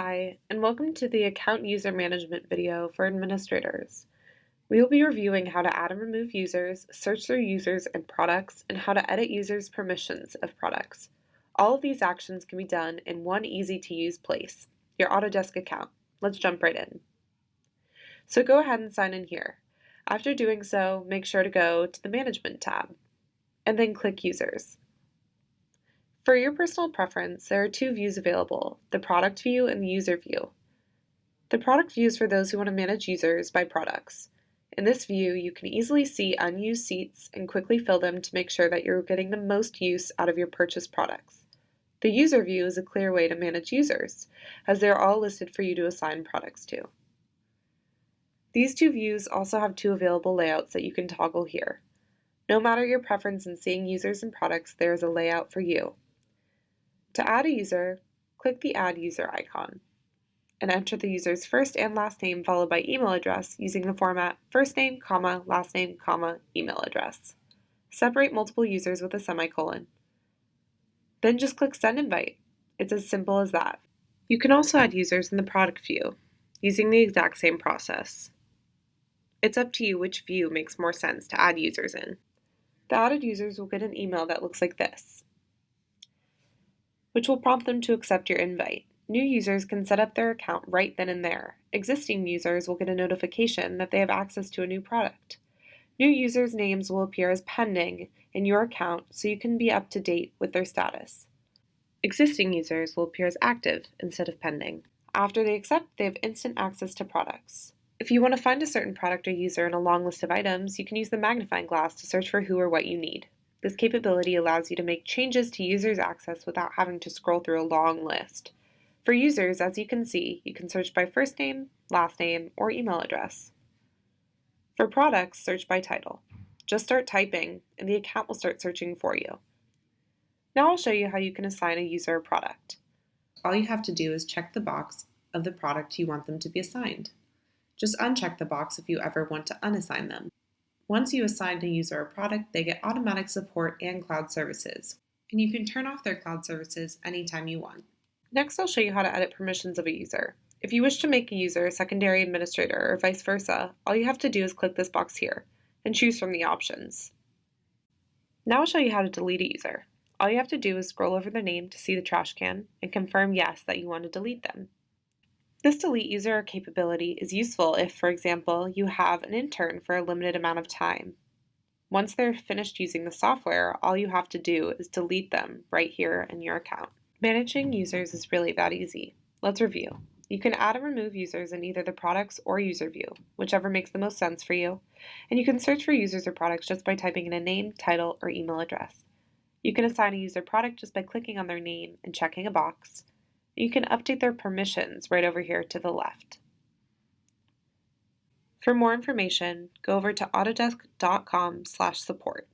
Hi, and welcome to the Account User Management video for administrators. We will be reviewing how to add and remove users, search through users and products, and how to edit users' permissions of products. All of these actions can be done in one easy-to-use place, your Autodesk account. Let's jump right in. So go ahead and sign in here. After doing so, make sure to go to the Management tab, and then click Users. For your personal preference, there are two views available, the Product View and the User View. The Product View is for those who want to manage users by products. In this view, you can easily see unused seats and quickly fill them to make sure that you're getting the most use out of your purchased products. The User View is a clear way to manage users, as they're all listed for you to assign products to. These two views also have two available layouts that you can toggle here. No matter your preference in seeing users and products, there is a layout for you. To add a user, click the Add User icon and enter the user's first and last name followed by email address using the format first name, last name, email address. Separate multiple users with a semicolon. Then just click Send Invite. It's as simple as that. You can also add users in the Product View using the exact same process. It's up to you which view makes more sense to add users in. The added users will get an email that looks like this, which will prompt them to accept your invite. New users can set up their account right then and there. Existing users will get a notification that they have access to a new product. New users' names will appear as pending in your account so you can be up to date with their status. Existing users will appear as active instead of pending. After they accept, they have instant access to products. If you want to find a certain product or user in a long list of items, you can use the magnifying glass to search for who or what you need. This capability allows you to make changes to users' access without having to scroll through a long list. For users, as you can see, you can search by first name, last name, or email address. For products, search by title. Just start typing, and the account will start searching for you. Now I'll show you how you can assign a user a product. All you have to do is check the box of the product you want them to be assigned. Just uncheck the box if you ever want to unassign them. Once you assign a user a product, they get automatic support and cloud services, and you can turn off their cloud services anytime you want. Next, I'll show you how to edit permissions of a user. If you wish to make a user a secondary administrator or vice versa, all you have to do is click this box here and choose from the options. Now I'll show you how to delete a user. All you have to do is scroll over their name to see the trash can and confirm yes that you want to delete them. This delete user capability is useful if, for example, you have an intern for a limited amount of time. Once they're finished using the software, all you have to do is delete them right here in your account. Managing users is really that easy. Let's review. You can add and remove users in either the products or user view, whichever makes the most sense for you, and you can search for users or products just by typing in a name, title, or email address. You can assign a user product just by clicking on their name and checking a box. You can update their permissions right over here to the left. For more information, go over to autodesk.com/support.